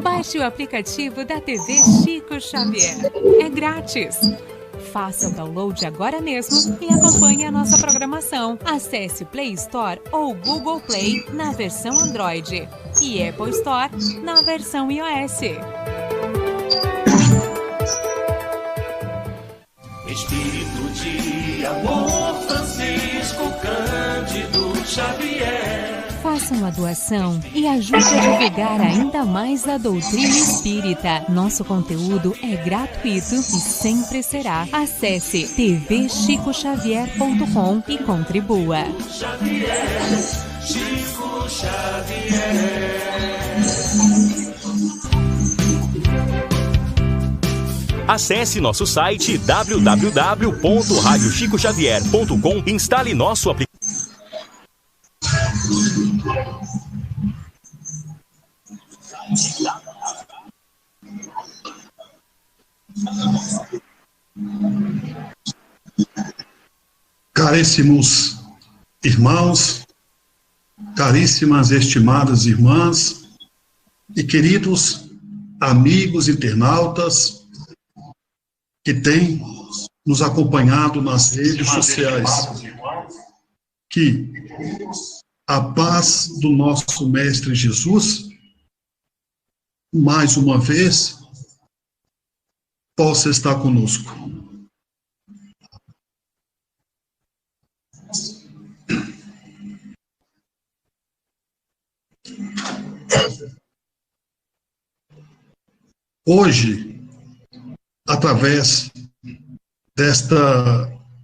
Baixe o aplicativo da TV Chico Xavier. É grátis. Faça o download agora mesmo e acompanhe a nossa programação. Acesse Play Store ou Google Play na versão Android e Apple Store na versão iOS. Espírito de amor, Francisco Cândido Xavier. Faça uma doação e ajude a divulgar ainda mais a doutrina espírita. Nosso conteúdo é gratuito e sempre será. Acesse tvchicoxavier.com e contribua. Chico Xavier. Acesse nosso site www.radiochicoxavier.com e instale nosso aplicativo. Caríssimos irmãos, caríssimas estimadas irmãs e queridos amigos internautas que têm nos acompanhado nas redes sociais, que a paz do nosso Mestre Jesus, mais uma vez, possa estar conosco. Hoje, através desta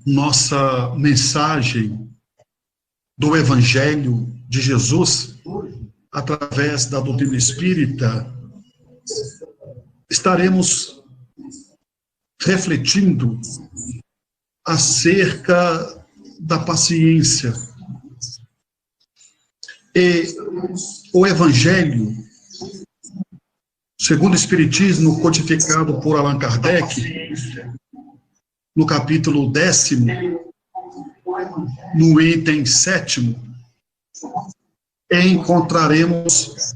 nossa mensagem do Evangelho de Jesus, através da doutrina espírita, estaremos refletindo acerca da paciência. E o Evangelho, segundo o Espiritismo, codificado por Allan Kardec, no capítulo 10º, no item 7º, encontraremos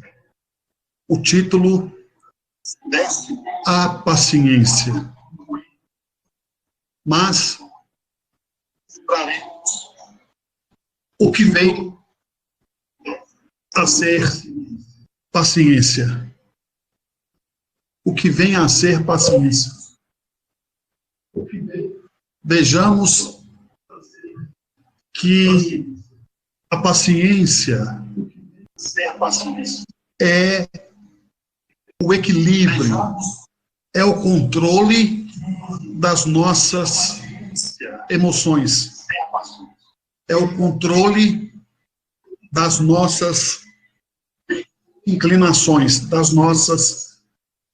o título A Paciência. Mas o que vem a ser paciência? O que vem a ser paciência? Vejamos que a paciência é o equilíbrio, é o controle das nossas emoções, é o controle das nossas inclinações, das nossas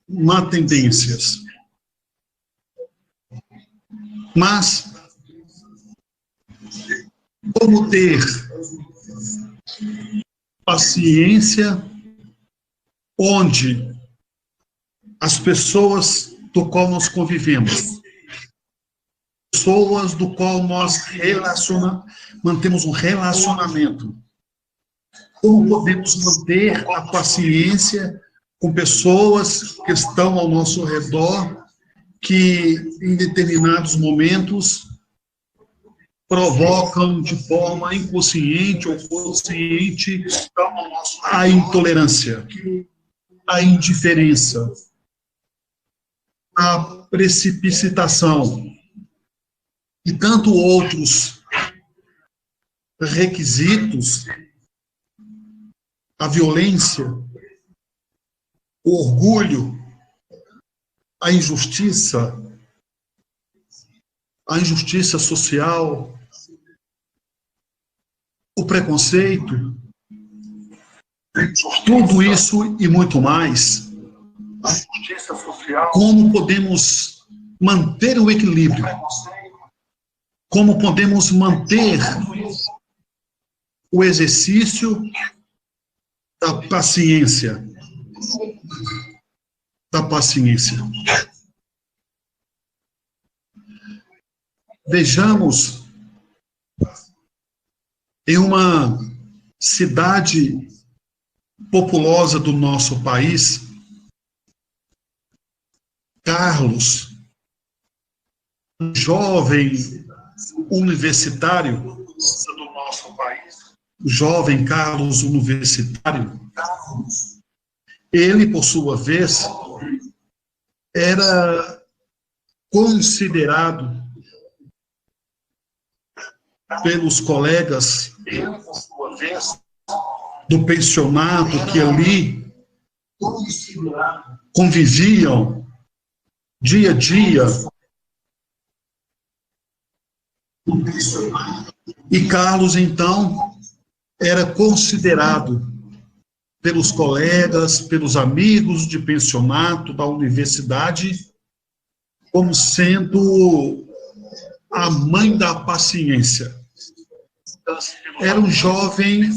má tendências. Mas como ter paciência onde as pessoas do qual nós convivemos pessoas do qual nós mantemos um relacionamento. Como podemos manter a paciência com pessoas que estão ao nosso redor, que em determinados momentos provocam de forma inconsciente ou consciente a intolerância, a indiferença, a precipitação e tanto outros requisitos, a violência, o orgulho, a injustiça social, o preconceito, tudo isso e muito mais. Como podemos manter o equilíbrio? Como podemos manter o exercício da paciência? Vejamos, em uma cidade populosa do nosso país, Carlos, um jovem universitário do nosso país, o jovem Carlos universitário, ele, por sua vez, era considerado pelos colegas do pensionato que ali conviviam dia a dia. E Carlos, então, era considerado pelos colegas, pelos amigos de pensionato da universidade, como sendo a mãe da paciência. Era um jovem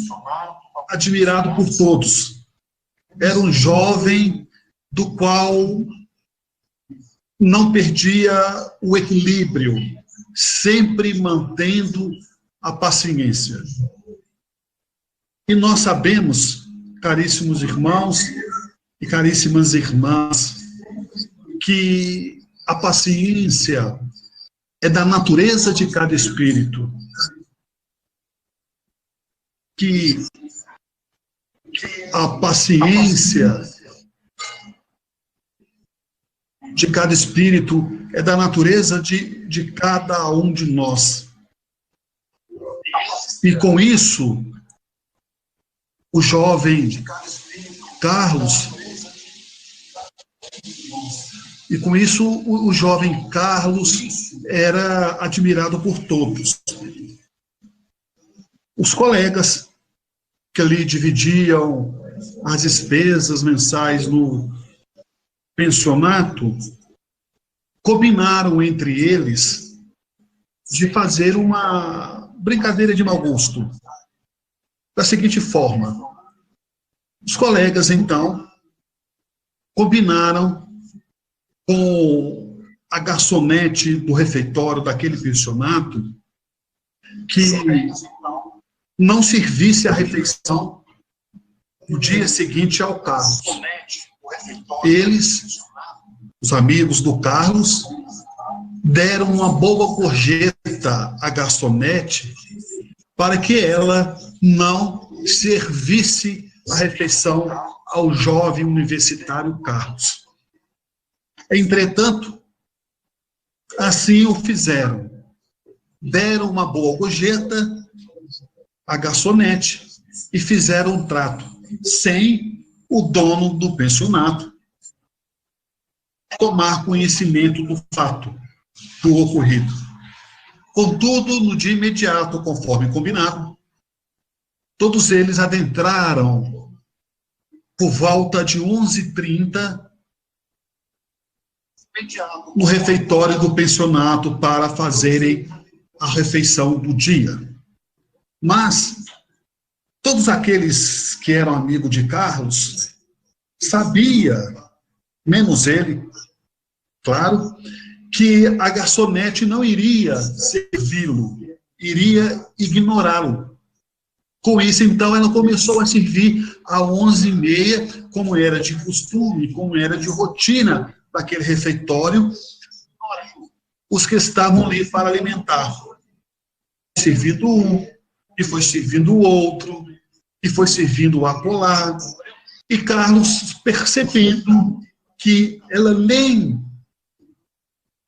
admirado por todos. Era um jovem do qual não perdia o equilíbrio, sempre mantendo a paciência. E nós sabemos, caríssimos irmãos e caríssimas irmãs, que a paciência é da natureza de cada espírito. Que a paciência de cada espírito é da natureza de cada um de nós. E com isso, o jovem Carlos, era admirado por todos. Os colegas que ali dividiam as despesas mensais no pensionato combinaram entre eles de fazer uma brincadeira de mau gosto, da seguinte forma: os colegas, então, combinaram com a garçonete do refeitório daquele pensionato que não servisse a refeição no dia seguinte ao Carlos. Eles, os amigos do Carlos, deram uma boa gorjeta à garçonete para que ela não servisse a refeição ao jovem universitário Carlos. Entretanto, assim o fizeram. Deram uma boa gorjeta à garçonete e fizeram um trato sem o dono do pensionato tomar conhecimento do fato do ocorrido. Contudo, no dia imediato, conforme combinado, todos eles adentraram por volta de 11h30 no refeitório do pensionato para fazerem a refeição do dia. Mas todos aqueles que eram amigos de Carlos sabia, menos ele, claro, que a garçonete não iria servi-lo, iria ignorá-lo. Com isso, então, ela começou a servir às 11h30, como era de costume, como era de rotina daquele refeitório, os que estavam ali para alimentar. Servindo um, e foi servindo o outro, e foi servindo o acolá. E Carlos, percebendo que ela nem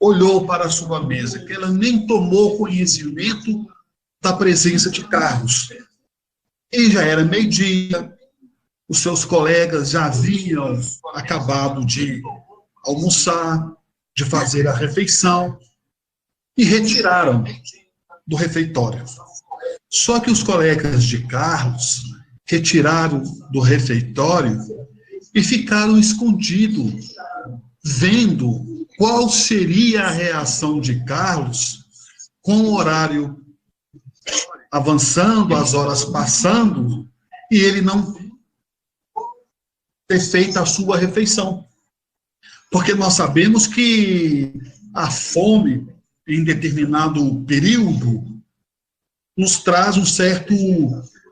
olhou para a sua mesa, que ela nem tomou conhecimento da presença de Carlos. E já era meio-dia, os seus colegas já haviam acabado de almoçar, de fazer a refeição, e retiraram do refeitório. Só que os colegas de Carlos retiraram do refeitório e ficaram escondidos, vendo qual seria a reação de Carlos com o horário avançando, as horas passando, e ele não ter feito a sua refeição. Porque nós sabemos que a fome, em determinado período, nos traz um certo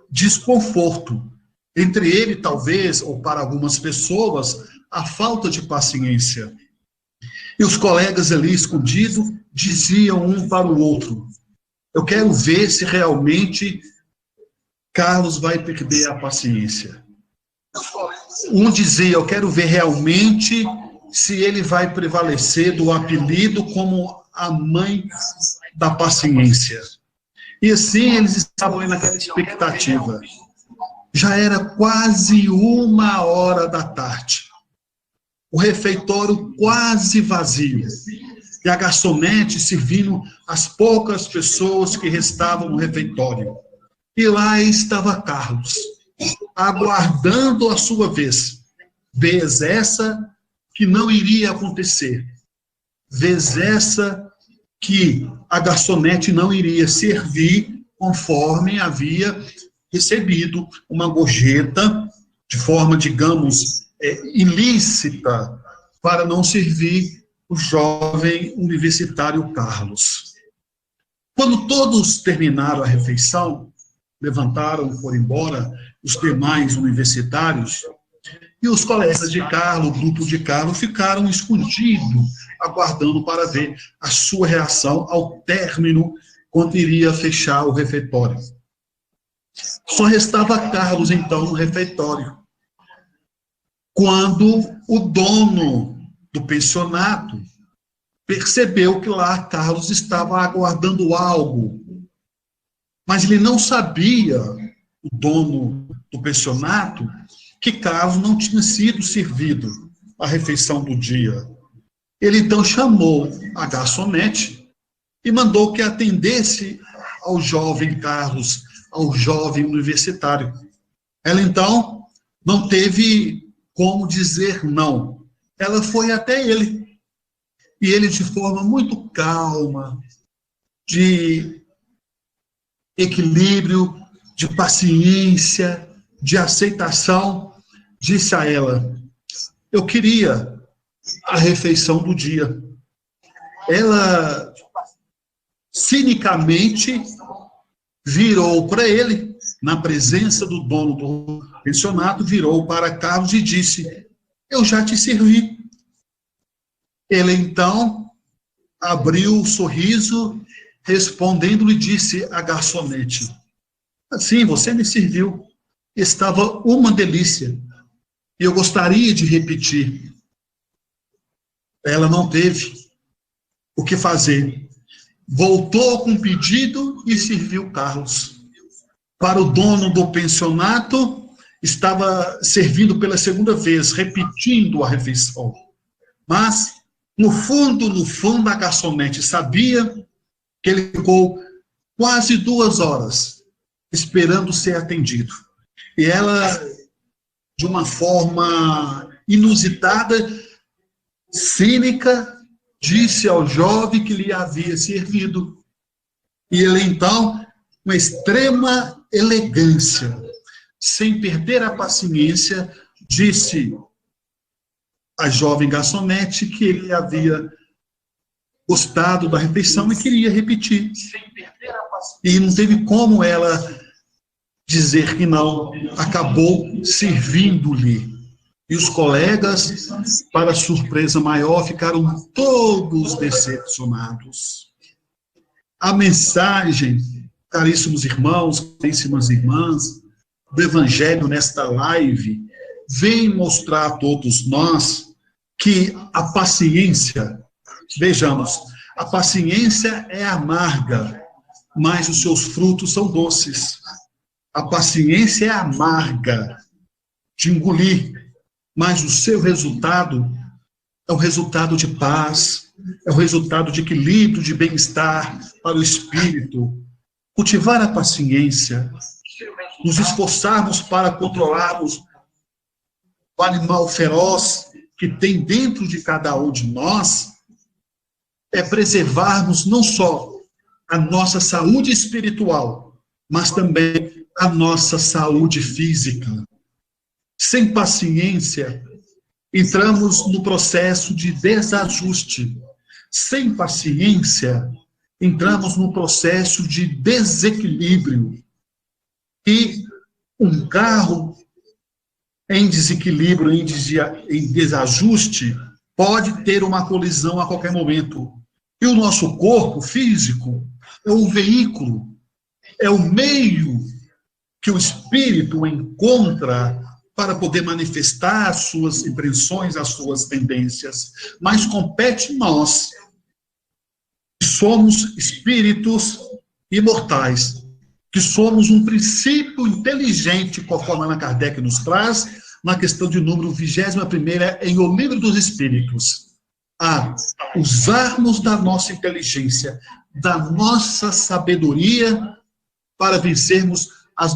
desconforto. Entre ele, talvez, ou para algumas pessoas, a falta de paciência. E os colegas ali escondidos diziam um para o outro: eu quero ver se realmente Carlos vai perder a paciência. Um dizia: eu quero ver realmente se ele vai prevalecer do apelido como a mãe da paciência. E assim eles estavam aí naquela expectativa. Já era quase 1h da tarde. O refeitório quase vazio. E a garçonete servindo as poucas pessoas que restavam no refeitório. E lá estava Carlos, aguardando a sua vez. Vez essa que não iria acontecer. Vez essa que a garçonete não iria servir conforme havia recebido uma gorjeta de forma, digamos, ilícita, para não servir o jovem universitário Carlos. Quando todos terminaram a refeição, levantaram, foram embora os demais universitários, e os colegas de Carlos, o grupo de Carlos, ficaram escondidos, aguardando para ver a sua reação ao término, quando iria fechar o refeitório. Só restava Carlos, então, no refeitório. Quando o dono do pensionato percebeu que lá Carlos estava aguardando algo, mas ele não sabia, o dono do pensionato, que Carlos não tinha sido servido a refeição do dia. Ele então chamou a garçonete e mandou que atendesse ao jovem Carlos, ao jovem universitário. Ela então não teve como dizer não. Ela foi até ele. E ele, de forma muito calma, de equilíbrio, de paciência, de aceitação, disse a ela: eu queria a refeição do dia. Ela cinicamente virou para ele, na presença do dono do pensionato, virou para Carlos e disse: eu já te servi. Ele então abriu o sorriso, respondendo-lhe, disse a garçonete: sim, você me serviu. Estava uma delícia. E eu gostaria de repetir. Ela não teve o que fazer. Voltou com o pedido e serviu Carlos. Para o dono do pensionato, estava servindo pela segunda vez, repetindo a refeição. Mas, no fundo, a garçonete sabia que ele ficou quase 2 horas esperando ser atendido. E ela, de uma forma inusitada, cínica, disse ao jovem que lhe havia servido. E ele, então, com extrema elegância, sem perder a paciência, disse à jovem garçonete que ele havia gostado da refeição e queria repetir. E não teve como ela dizer que não, acabou servindo-lhe. E os colegas, para surpresa maior, ficaram todos decepcionados. A mensagem, caríssimos irmãos, caríssimas irmãs, do Evangelho nesta live, vem mostrar a todos nós que a paciência, vejamos, a paciência é amarga, mas os seus frutos são doces. A paciência é amarga de engolir, mas o seu resultado é o resultado de paz, é o resultado de equilíbrio, de bem-estar para o espírito. Cultivar a paciência, nos esforçarmos para controlarmos o animal feroz que tem dentro de cada um de nós, é preservarmos não só a nossa saúde espiritual, mas também a nossa saúde física. Sem paciência, entramos no processo de desajuste. Sem paciência, entramos no processo de desequilíbrio. E um carro em desequilíbrio, em desajuste, pode ter uma colisão a qualquer momento. E o nosso corpo físico é o veículo, é o meio que o espírito encontra para poder manifestar as suas impressões, as suas tendências. Mas compete nós, que somos espíritos imortais, que somos um princípio inteligente, conforme Allan Kardec nos traz, na questão de número 21ª, em O Livro dos Espíritos, a usarmos da nossa inteligência, da nossa sabedoria, para vencermos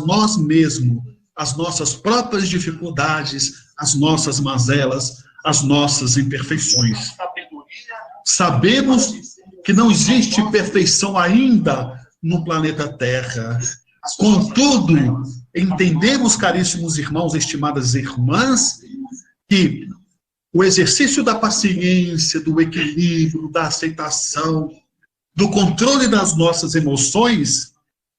nós mesmos, as nossas próprias dificuldades, as nossas mazelas, as nossas imperfeições. Sabemos que não existe perfeição ainda no planeta Terra. Contudo, entendemos, caríssimos irmãos, estimadas irmãs, que o exercício da paciência, do equilíbrio, da aceitação, do controle das nossas emoções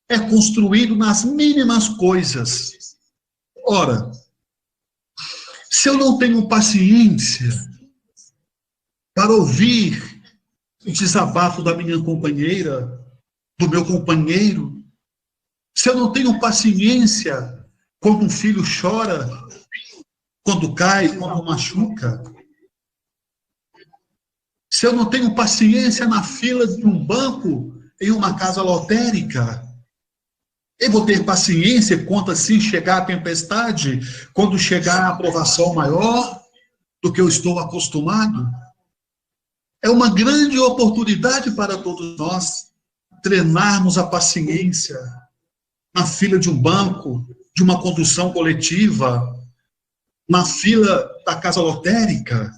é construído nas mínimas coisas. Ora, se eu não tenho paciência para ouvir o desabafo da minha companheira, do meu companheiro, se eu não tenho paciência quando um filho chora, quando cai, quando machuca, se eu não tenho paciência na fila de um banco em uma casa lotérica, eu vou ter paciência quando assim chegar a tempestade, quando chegar a aprovação maior do que eu estou acostumado? É uma grande oportunidade para todos nós treinarmos a paciência na fila de um banco, de uma condução coletiva, na fila da casa lotérica.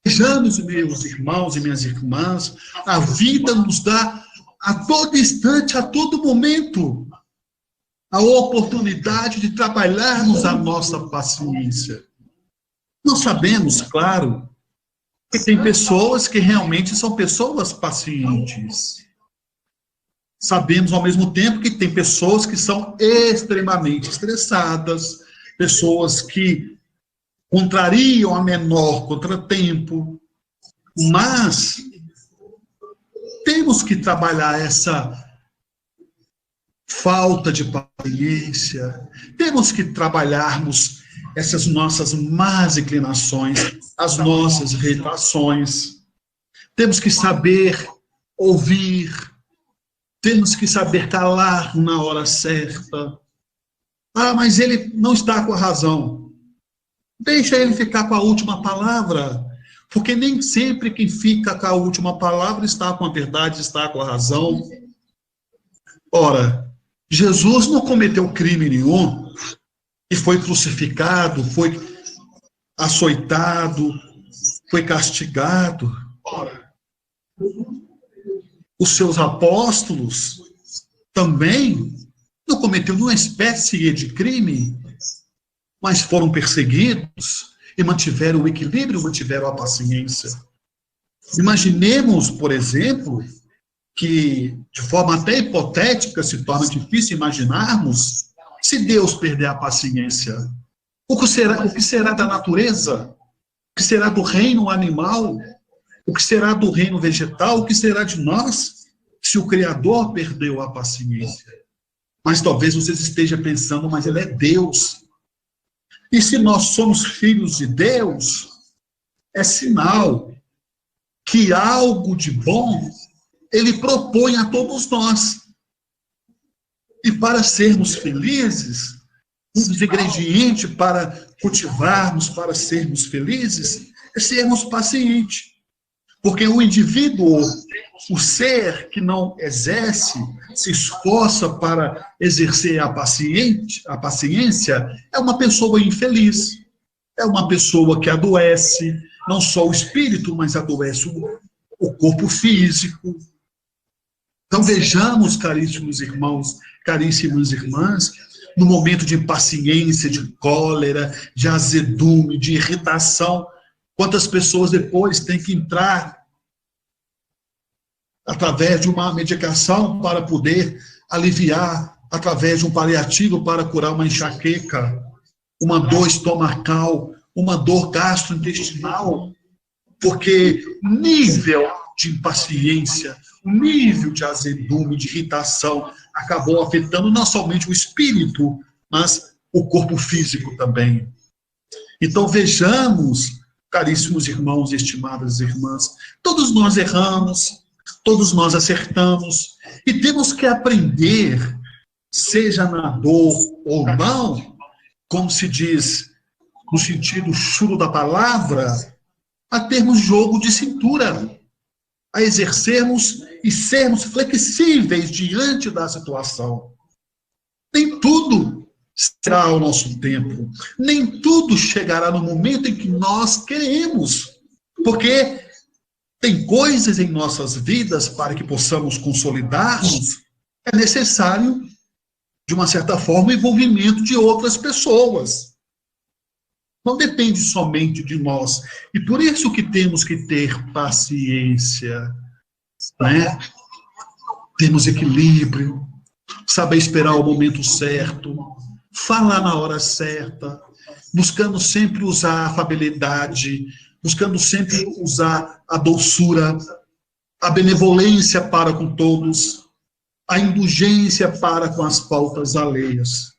Vejamos, meus irmãos e minhas irmãs, a vida nos dá a todo instante, a todo momento, a oportunidade de trabalharmos a nossa paciência. Nós sabemos, claro, que tem pessoas que realmente são pessoas pacientes. Sabemos, ao mesmo tempo, que tem pessoas que são extremamente estressadas, pessoas que contrariam a menor contratempo, mas temos que trabalhar essa falta de paciência, temos que trabalharmos essas nossas más inclinações, as nossas irritações, temos que saber ouvir, temos que saber calar na hora certa. Ah, mas ele não está com a razão. Deixa ele ficar com a última palavra, porque nem sempre quem fica com a última palavra está com a verdade, está com a razão. Ora, Jesus não cometeu crime nenhum e foi crucificado, foi açoitado, foi castigado. Ora, os seus apóstolos também não cometeram nenhuma espécie de crime, mas foram perseguidos e mantiveram o equilíbrio, mantiveram a paciência. Imaginemos, por exemplo, que de forma até hipotética se torna difícil imaginarmos se Deus perder a paciência. O que será da natureza? O que será do reino animal? O que será do reino vegetal? O que será de nós se o Criador perdeu a paciência? Mas talvez você esteja pensando, mas ele é Deus. E se nós somos filhos de Deus, é sinal que algo de bom ele propõe a todos nós. E para sermos felizes, um dos ingredientes para cultivarmos, para sermos felizes, é sermos pacientes. Porque o indivíduo, o ser que não exerce, se esforça para exercer a paciência, é uma pessoa infeliz. É uma pessoa que adoece, não só o espírito, mas adoece o corpo físico. Então vejamos, caríssimos irmãos, caríssimas irmãs, no momento de impaciência, de cólera, de azedume, de irritação, quantas pessoas depois têm que entrar através de uma medicação para poder aliviar, através de um paliativo para curar uma enxaqueca, uma dor estomacal, uma dor gastrointestinal, porque o nível de impaciência, o nível de azedume, de irritação, acabou afetando não somente o espírito, mas o corpo físico também. Então vejamos, caríssimos irmãos e estimadas irmãs, todos nós erramos, todos nós acertamos, e temos que aprender, seja na dor ou não, como se diz no sentido chulo da palavra, a termos jogo de cintura, a exercermos e sermos flexíveis diante da situação. Nem tudo será ao nosso tempo, nem tudo chegará no momento em que nós queremos, porque tem coisas em nossas vidas para que possamos consolidarmos, é necessário, de uma certa forma, o envolvimento de outras pessoas. Não depende somente de nós. E por isso que temos que ter paciência, né? Temos equilíbrio, saber esperar o momento certo, falar na hora certa, buscando sempre usar a afabilidade, buscando sempre usar a doçura, a benevolência para com todos, a indulgência para com as pautas alheias.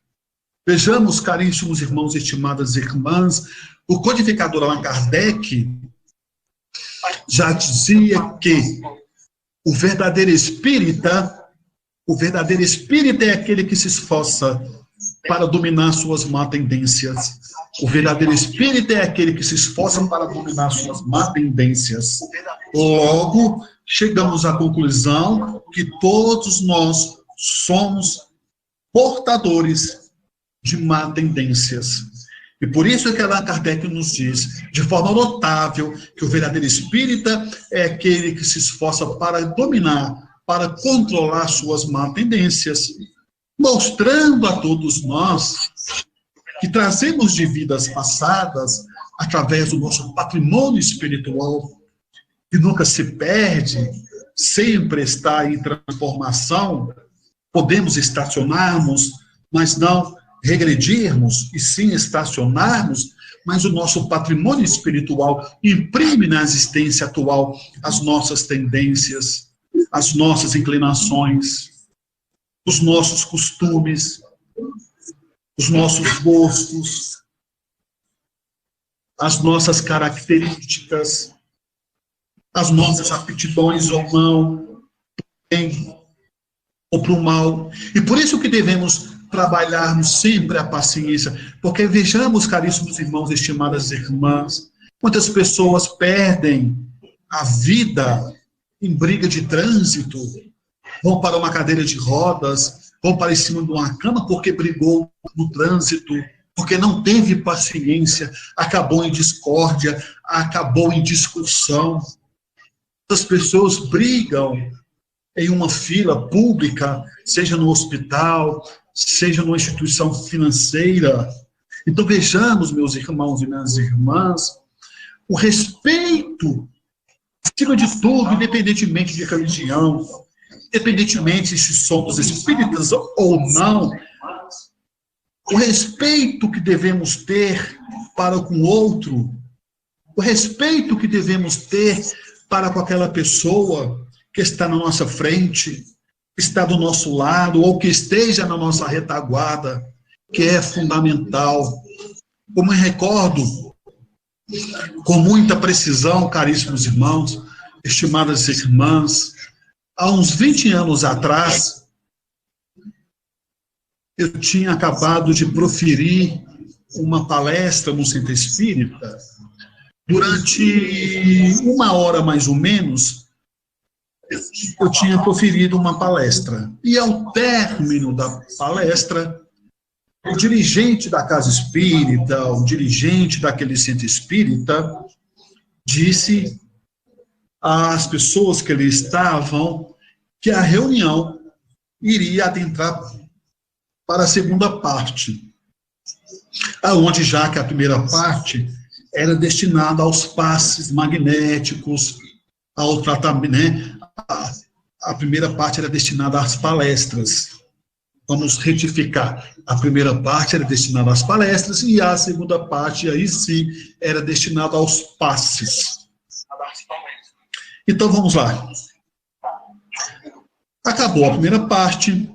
Vejamos, caríssimos irmãos e estimadas irmãs, o codificador Allan Kardec já dizia que o verdadeiro espírita é aquele que se esforça para dominar suas má tendências. O verdadeiro espírita é aquele que se esforça para dominar suas má tendências. Logo, chegamos à conclusão que todos nós somos portadores de má tendências. E por isso que Allan Kardec nos diz, de forma notável, que o verdadeiro espírita é aquele que se esforça para dominar, para controlar suas má tendências, mostrando a todos nós que trazemos de vidas passadas, através do nosso patrimônio espiritual, que nunca se perde, sempre está em transformação. Podemos estacionarmos, mas não regredirmos, e sim estacionarmos, mas o nosso patrimônio espiritual imprime na existência atual as nossas tendências, as nossas inclinações, os nossos costumes, os nossos gostos, as nossas características, as nossas aptidões ou não, bem ou para o mal. E por isso que devemos trabalharmos sempre a paciência, porque vejamos, caríssimos irmãos e estimadas irmãs, muitas pessoas perdem a vida em briga de trânsito, vão para uma cadeira de rodas, vão para em cima de uma cama porque brigou no trânsito, porque não teve paciência, acabou em discórdia, acabou em discussão. As pessoas brigam em uma fila pública, seja no hospital, seja numa instituição financeira. Então vejamos, meus irmãos e minhas irmãs, o respeito Acima de tudo, independentemente de religião, independentemente se somos espíritas ou não, o respeito que devemos ter para com o outro, o respeito que devemos ter para com aquela pessoa que está na nossa frente, que está do nosso lado, ou que esteja na nossa retaguarda, que é fundamental. Como eu recordo, com muita precisão, caríssimos irmãos, estimadas irmãs, há uns 20 anos atrás, eu tinha acabado de proferir uma palestra no Centro Espírita. Durante 1 hora, mais ou menos, eu tinha proferido uma palestra. E ao término da palestra, o dirigente da Casa Espírita, o dirigente daquele Centro Espírita, disse às pessoas que ali estavam que a reunião iria adentrar para a segunda parte, aonde já que a primeira parte era destinada aos passes magnéticos, ao tratamento, né? A primeira parte era destinada às palestras. Vamos retificar. A primeira parte era destinada às palestras e a segunda parte, aí sim, era destinada aos passes. Então, vamos lá. Acabou a primeira parte,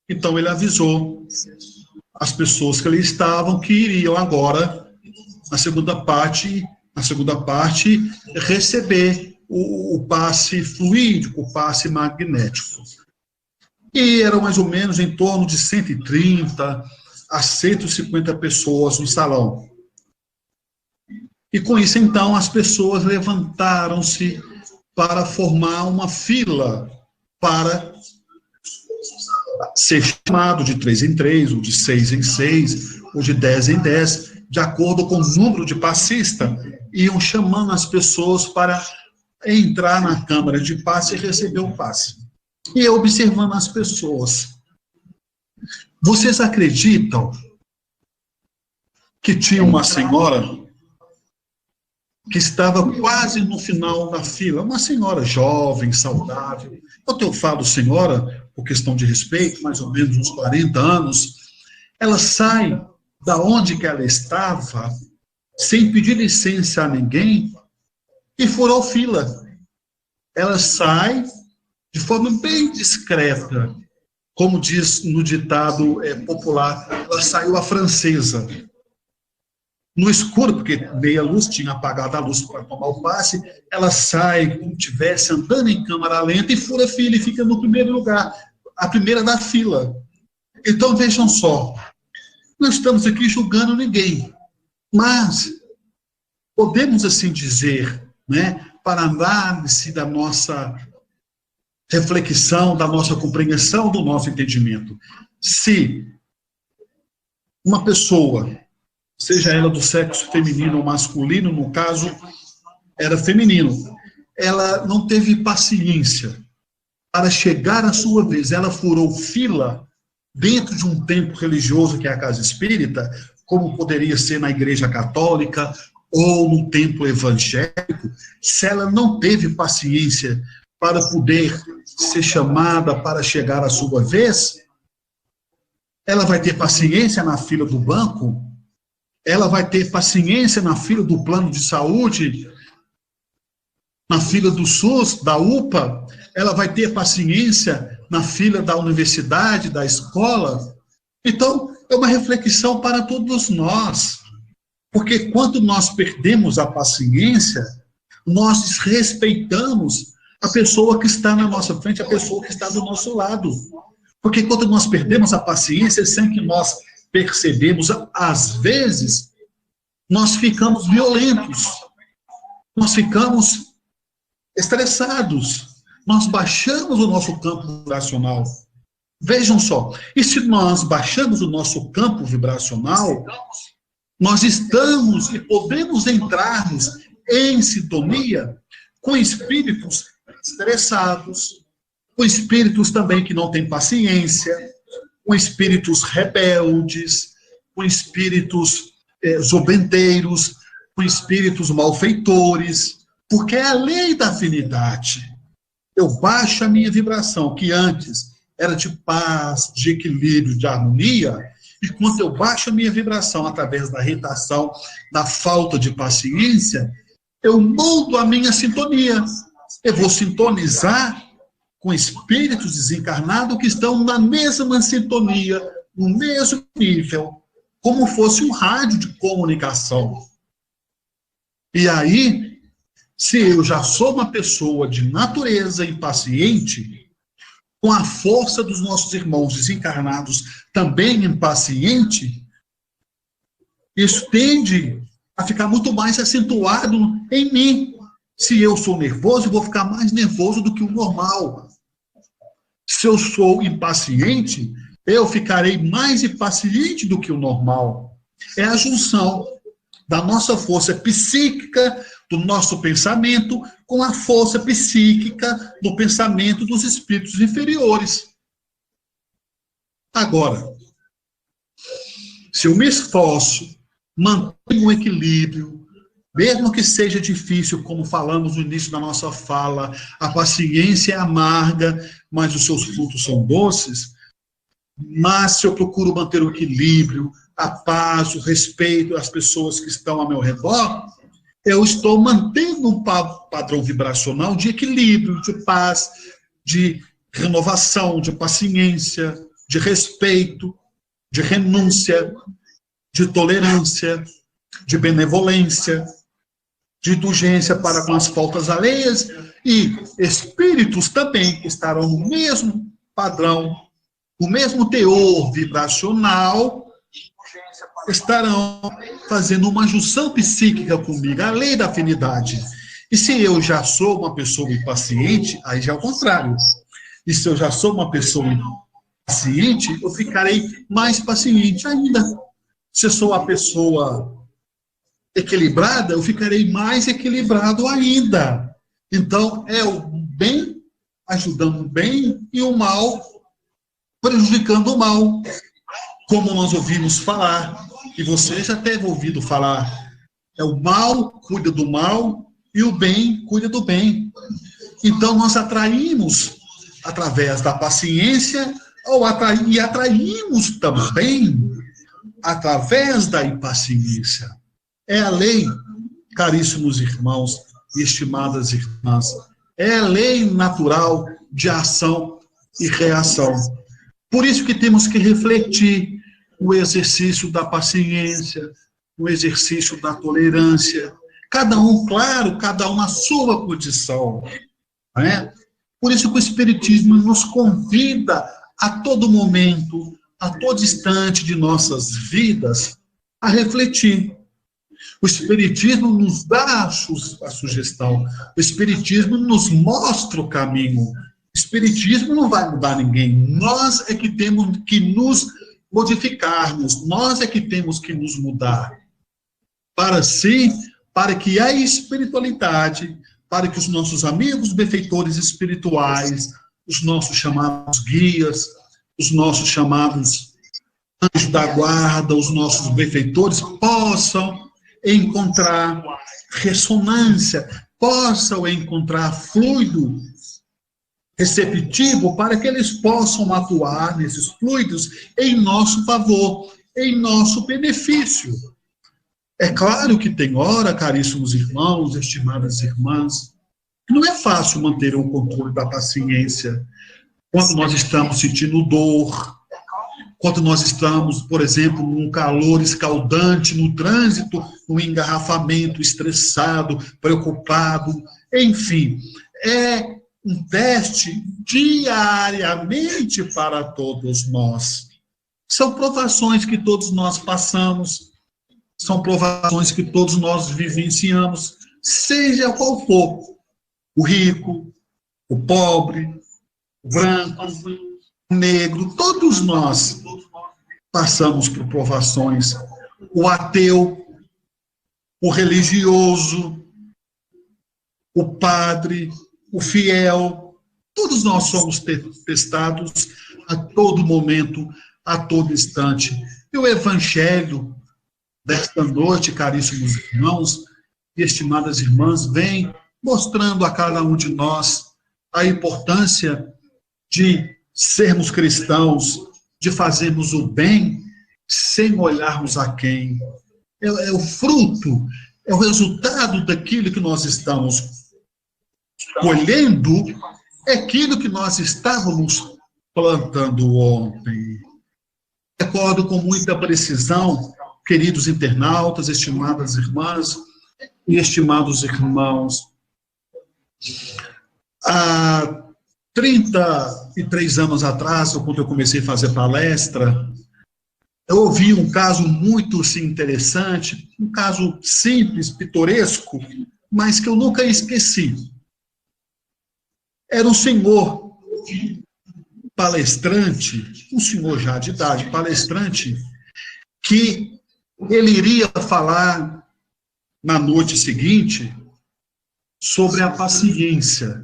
então ele avisou as pessoas que ali estavam que iriam agora, na segunda parte, receber o passe fluídico, o passe magnético. E eram mais ou menos em torno de 130 a 150 pessoas no salão. E com isso, então, as pessoas levantaram-se para formar uma fila para ser chamado de 3 em 3, ou de 6 em 6, ou de 10 em 10, de acordo com o número de passistas, iam chamando as pessoas para entrar na câmara de passe e receber o passe. E eu observando as pessoas. Vocês acreditam que tinha uma senhora que estava quase no final da fila, uma senhora jovem, saudável. Eu falo senhora, por questão de respeito, mais ou menos uns 40 anos, ela sai da onde que ela estava, sem pedir licença a ninguém, e furou fila. Ela sai de forma bem discreta, como diz no ditado popular, ela saiu à francesa. No escuro, porque meia luz, tinha apagado a luz para tomar o passe, ela sai como se estivesse andando em câmara lenta e fura a fila e fica no primeiro lugar, a primeira da fila. Então, vejam só, não estamos aqui julgando ninguém, mas podemos assim dizer, né, para análise da nossa reflexão, da nossa compreensão, do nosso entendimento. Se uma pessoa, seja ela do sexo feminino ou masculino, no caso, era feminino, ela não teve paciência para chegar à sua vez, ela furou fila dentro de um templo religioso que é a Casa Espírita, como poderia ser na Igreja Católica ou no templo evangélico, se ela não teve paciência para poder ser chamada para chegar à sua vez, ela vai ter paciência na fila do banco? Ela vai ter paciência na fila do plano de saúde, na fila do SUS, da UPA? Ela vai ter paciência na fila da universidade, da escola? Então, é uma reflexão para todos nós. Porque quando nós perdemos a paciência, nós desrespeitamos a pessoa que está na nossa frente, a pessoa que está do nosso lado. Porque quando nós perdemos a paciência, sem que nós percebemos, às vezes, nós ficamos violentos, nós ficamos estressados, nós baixamos o nosso campo vibracional. Vejam só, e se nós baixamos o nosso campo vibracional, nós estamos e podemos entrarmos em sintonia com espíritos estressados, com espíritos também que não têm paciência, com espíritos rebeldes, com espíritos zombeteiros, com espíritos malfeitores, Porque é a lei da afinidade. Eu baixo a minha vibração, que antes era de paz, de equilíbrio, de harmonia, e quando eu baixo a minha vibração através da irritação, da falta de paciência, eu mudo a minha sintonia. Eu vou sintonizar com espíritos desencarnados que estão na mesma sintonia, no mesmo nível, como fosse um rádio de comunicação. E aí, se eu já sou uma pessoa de natureza impaciente, com a força dos nossos irmãos desencarnados também impaciente, isso tende a ficar muito mais acentuado em mim. Se eu sou nervoso, eu vou ficar mais nervoso do que o normal. Se eu sou impaciente, eu ficarei mais impaciente do que o normal. É a junção da nossa força psíquica, do nosso pensamento, com a força psíquica do pensamento dos espíritos inferiores. Agora, se eu me esforço, mantenho um equilíbrio, mesmo que seja difícil, como falamos no início da nossa fala, a paciência é amarga, mas os seus frutos são doces, mas se eu procuro manter o equilíbrio, a paz, o respeito às pessoas que estão ao meu redor, eu estou mantendo um padrão vibracional de equilíbrio, de paz, de renovação, de paciência, de respeito, de renúncia, de tolerância, de benevolência, de indulgência para com as faltas alheias, e espíritos também que estarão no mesmo padrão, no mesmo teor vibracional, estarão fazendo uma junção psíquica comigo, a lei da afinidade. E se eu já sou uma pessoa impaciente, aí já é o contrário. E se eu já sou uma pessoa impaciente, eu ficarei mais paciente ainda. Se eu sou uma pessoa equilibrada, eu ficarei mais equilibrado ainda. Então, é o bem ajudando o bem e o mal prejudicando o mal. Como nós ouvimos falar, e você já teve ouvido falar, é o mal cuida do mal e o bem cuida do bem. Então, nós atraímos através da paciência e atraímos também através da impaciência. É a lei, caríssimos irmãos e estimadas irmãs, é a lei natural de ação e reação. Por isso que temos que refletir o exercício da paciência, o exercício da tolerância. Cada um, claro, cada um na sua condição. Não é? Por isso que o Espiritismo nos convida a todo momento, a todo instante de nossas vidas, a refletir. O Espiritismo nos dá a sugestão. O Espiritismo nos mostra o caminho. O Espiritismo não vai mudar ninguém. Nós é que temos que nos modificarmos. Nós é que temos que nos mudar. Para que a espiritualidade, para que os nossos amigos benfeitores espirituais, os nossos chamados guias, os nossos chamados anjos da guarda, os nossos benfeitores possam encontrar ressonância, possam encontrar fluido receptivo para que eles possam atuar nesses fluidos em nosso favor, em nosso benefício. É claro que tem hora, caríssimos irmãos, estimadas irmãs, que não é fácil manter o controle da paciência quando nós estamos sentindo dor, quando nós estamos, por exemplo, num calor escaldante, no trânsito, no engarrafamento, estressado, preocupado, enfim, é um teste diariamente para todos nós. São provações que todos nós passamos, são provações que todos nós vivenciamos, seja qual for, o rico, o pobre, o branco, o negro, todos nós passamos por provações. O ateu, o religioso, o padre, o fiel, todos nós somos testados a todo momento, a todo instante. E o Evangelho desta noite, caríssimos irmãos e estimadas irmãs, vem mostrando a cada um de nós a importância de sermos cristãos, de fazermos o bem sem olharmos a quem. É o fruto, é o resultado daquilo que nós estamos colhendo, é aquilo que nós estávamos plantando ontem. Recordo com muita precisão, queridos internautas, estimadas irmãs e estimados irmãos, há 33 anos atrás, quando eu comecei a fazer palestra, eu ouvi um caso muito interessante, um caso simples, pitoresco, mas que eu nunca esqueci. Era um senhor palestrante, um senhor já de idade, palestrante, que ele iria falar na noite seguinte sobre a paciência.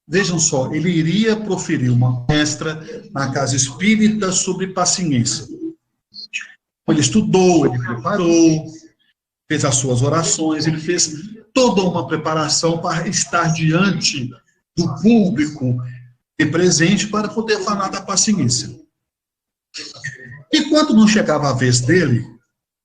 Vejam só, ele iria proferir uma palestra na casa espírita sobre paciência. Ele estudou, ele preparou, fez as suas orações, ele fez toda uma preparação para estar diante do público e presente para poder falar da paciência. E quando não chegava a vez dele,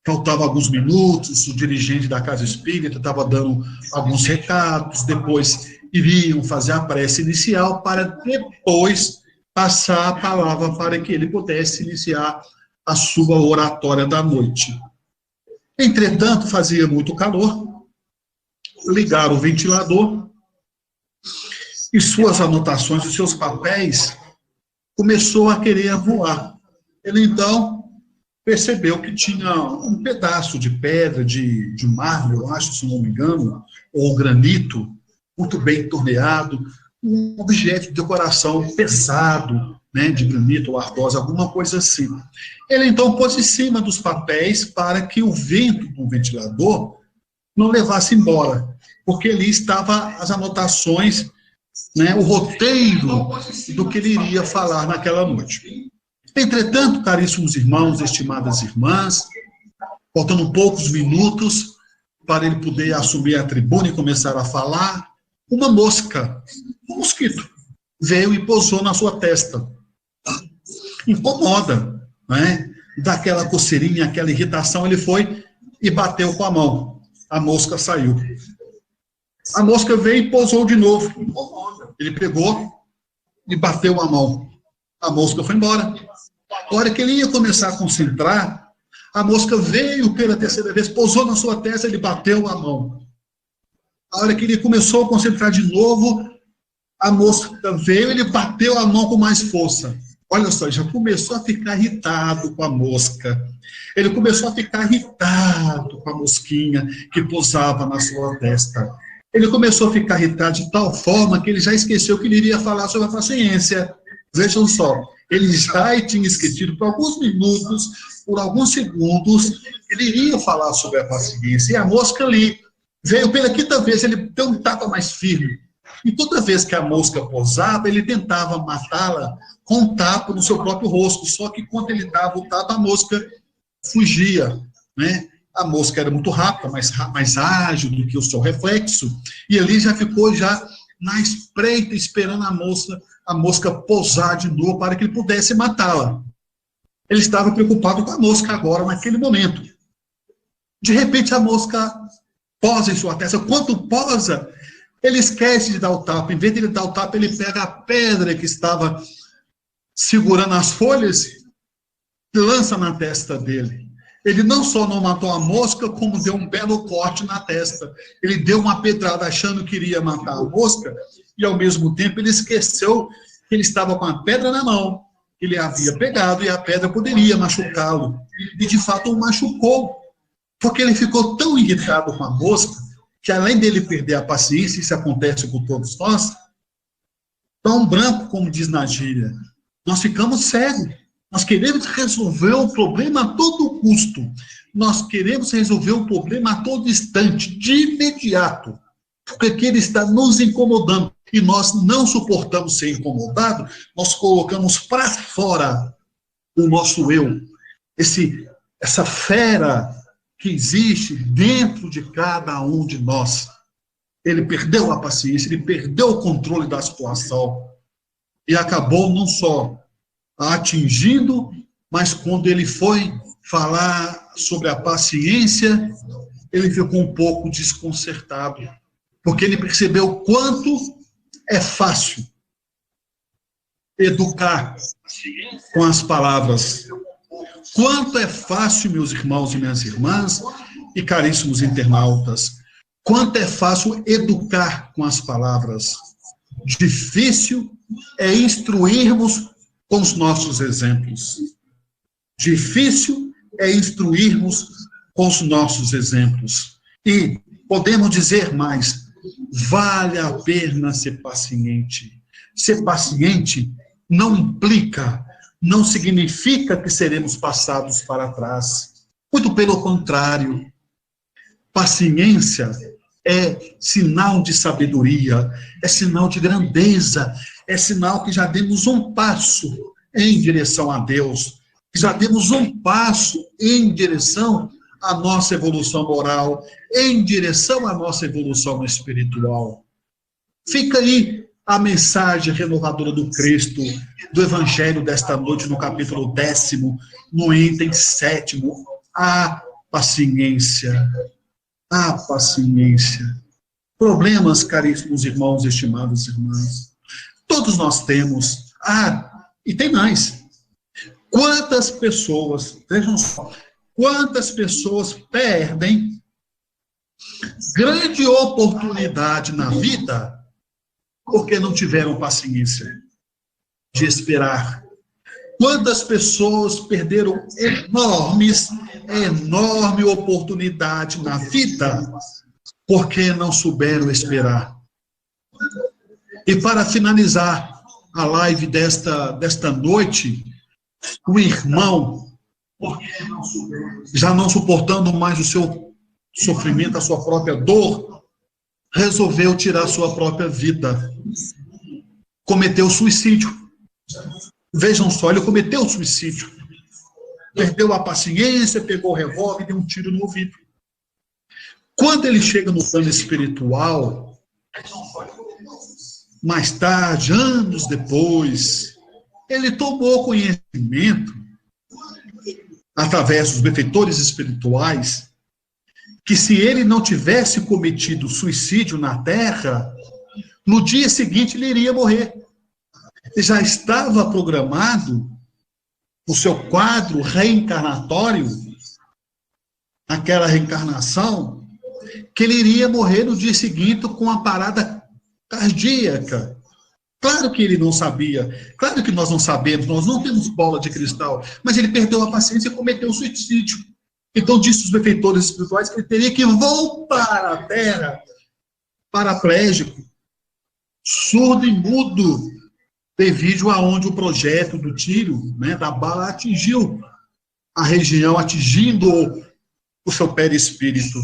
faltavam alguns minutos, o dirigente da casa espírita estava dando alguns recados, depois iriam fazer a prece inicial para depois passar a palavra para que ele pudesse iniciar a sua oratória da noite. Entretanto, fazia muito calor, ligaram o ventilador e suas anotações, os seus papéis, começou a querer voar. Ele, então, percebeu que tinha um pedaço de pedra, de mármore, eu acho, se não me engano, ou granito, muito bem torneado, um objeto de decoração pesado, né, de granito ou ardósia, alguma coisa assim. Ele, então, pôs em cima dos papéis para que o vento do ventilador não levasse embora, porque ali estavam as anotações, né, o roteiro do que ele iria falar naquela noite. Entretanto, caríssimos irmãos, estimadas irmãs, faltando poucos minutos para ele poder assumir a tribuna e começar a falar, uma mosca, um mosquito, veio e pousou na sua testa. Incomoda, né? Daquela coceirinha, aquela irritação, ele foi e bateu com a mão. A mosca saiu. A mosca veio e pousou de novo. Ele pegou e bateu a mão. A mosca foi embora. A hora que ele ia começar a concentrar, a mosca veio pela terceira vez, pousou na sua testa, ele bateu a mão. A hora que ele começou a concentrar de novo, a mosca veio, ele bateu a mão com mais força. Olha só, já começou a ficar irritado com a mosca. Ele começou a ficar irritado com a mosquinha que pousava na sua testa. Ele começou a ficar irritado de tal forma que ele já esqueceu que ele iria falar sobre a paciência. Vejam só, ele já tinha esquecido por alguns minutos, por alguns segundos, ele iria falar sobre a paciência. E a mosca ali veio pela quinta vez, ele deu um tapa mais firme. E toda vez que a mosca pousava, ele tentava matá-la com um tapa no seu próprio rosto. Só que quando ele dava o tapa, a mosca fugia, né? A mosca era muito rápida, mais ágil do que o seu reflexo. E ali já ficou já na espreita, esperando a mosca pousar de novo para que ele pudesse matá-la. Ele estava preocupado com a mosca agora, naquele momento. De repente, a mosca posa em sua testa. Quando posa, ele esquece de dar o tapa. Em vez de ele dar o tapa, ele pega a pedra que estava segurando as folhas e lança na testa dele. Ele não só não matou a mosca, como deu um belo corte na testa. Ele deu uma pedrada achando que iria matar a mosca, e ao mesmo tempo ele esqueceu que ele estava com a pedra na mão, que ele havia pegado, e a pedra poderia machucá-lo. E de fato o machucou, porque ele ficou tão irritado com a mosca, que além dele perder a paciência, isso acontece com todos nós, tão branco, como diz na gíria, nós ficamos cegos. Nós queremos resolver o problema a todo custo. Nós queremos resolver o problema a todo instante, de imediato. Porque ele está nos incomodando. E nós não suportamos ser incomodados, nós colocamos para fora o nosso eu. Essa fera que existe dentro de cada um de nós. ele perdeu a paciência, ele perdeu o controle da situação e acabou não só atingindo, mas quando ele foi falar sobre a paciência, ele ficou um pouco desconcertado, porque ele percebeu quanto é fácil educar com as palavras. Quanto é fácil, meus irmãos e minhas irmãs, e caríssimos internautas, quanto é fácil educar com as palavras. Difícil é instruirmos com os nossos exemplos. Difícil é instruirmos com os nossos exemplos. E podemos dizer mais, vale a pena ser paciente. Ser paciente não implica, não significa que seremos passados para trás. Muito pelo contrário. Paciência é sinal de sabedoria, é sinal de grandeza, é sinal que já demos um passo em direção a Deus, que já demos um passo em direção à nossa evolução moral, em direção à nossa evolução espiritual. Fica aí a mensagem renovadora do Cristo, do Evangelho desta noite, no capítulo 10º, no item 7º, a paciência. A paciência. Problemas, caríssimos irmãos, estimadas irmãs, todos nós temos. E tem mais. Quantas pessoas, vejam só, quantas pessoas perdem grande oportunidade na vida porque não tiveram paciência de esperar. Quantas pessoas perderam enorme oportunidade na vida porque não souberam esperar. E para finalizar a live desta noite, o irmão, já não suportando mais o seu sofrimento, a sua própria dor, resolveu tirar sua própria vida. Cometeu suicídio. Vejam só, ele cometeu suicídio. Perdeu a paciência, pegou o revólver e deu um tiro no ouvido. Quando ele chega no plano espiritual, mais tarde, anos depois, ele tomou conhecimento, através dos benfeitores espirituais, que se ele não tivesse cometido suicídio na Terra, no dia seguinte ele iria morrer. Ele já estava programado o seu quadro reencarnatório, aquela reencarnação, que ele iria morrer no dia seguinte com uma parada cardíaca. Claro que ele não sabia, claro que nós não sabemos, nós não temos bola de cristal, mas ele perdeu a paciência e cometeu suicídio. Então, disse os benfeitores espirituais que ele teria que voltar à Terra paraplégico, surdo e mudo, devido aonde o projeto do tiro, da bala, atingiu a região, atingindo o seu perispírito.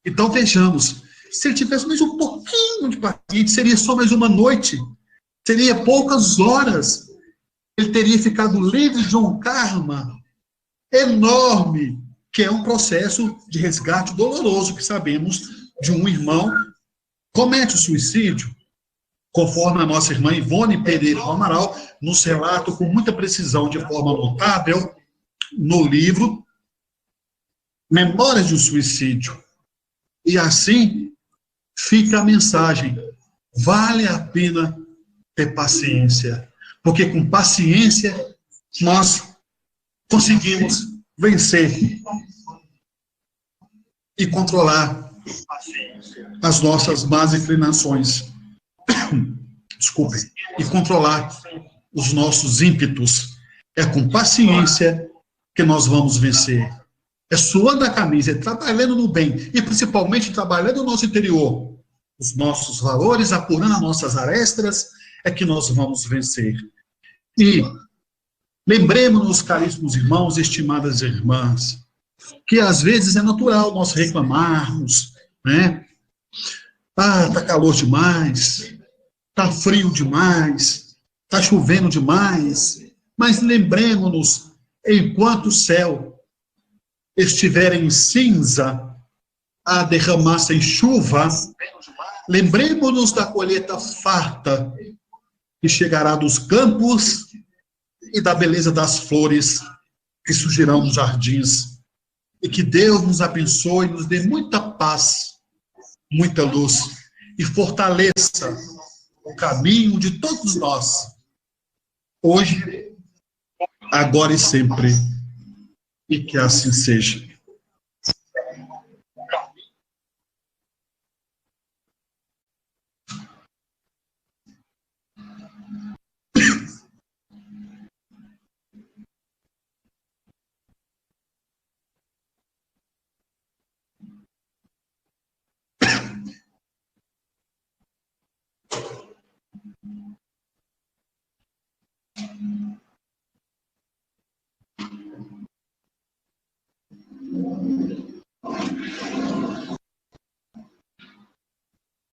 Então, vejamos, se ele tivesse mais um pouquinho de paciência, seria só mais uma noite, seria poucas horas, ele teria ficado livre de um karma enorme, que é um processo de resgate doloroso, que sabemos de um irmão comete o suicídio, conforme a nossa irmã Ivone Pereira do Amaral nos relata com muita precisão, de forma notável, no livro Memórias de um Suicídio. E assim fica a mensagem: vale a pena ter paciência, porque com paciência nós conseguimos vencer e controlar as nossas más inclinações. Desculpem. E controlar os nossos ímpetos. É com paciência que nós vamos vencer. É suando a camisa, é trabalhando no bem, e principalmente trabalhando no nosso interior. Os nossos valores, apurando as nossas arestas, é que nós vamos vencer. E lembremos-nos, caríssimos irmãos e estimadas irmãs, que às vezes é natural nós reclamarmos, tá calor demais, tá frio demais, tá chovendo demais, mas lembremos-nos, enquanto o céu estiver em cinza, a derramar sem chuva, Lembremos-nos da colheita farta que chegará dos campos e da beleza das flores que surgirão nos jardins. E que Deus nos abençoe, nos dê muita paz, muita luz e fortaleça o caminho de todos nós, hoje, agora e sempre. E que assim seja.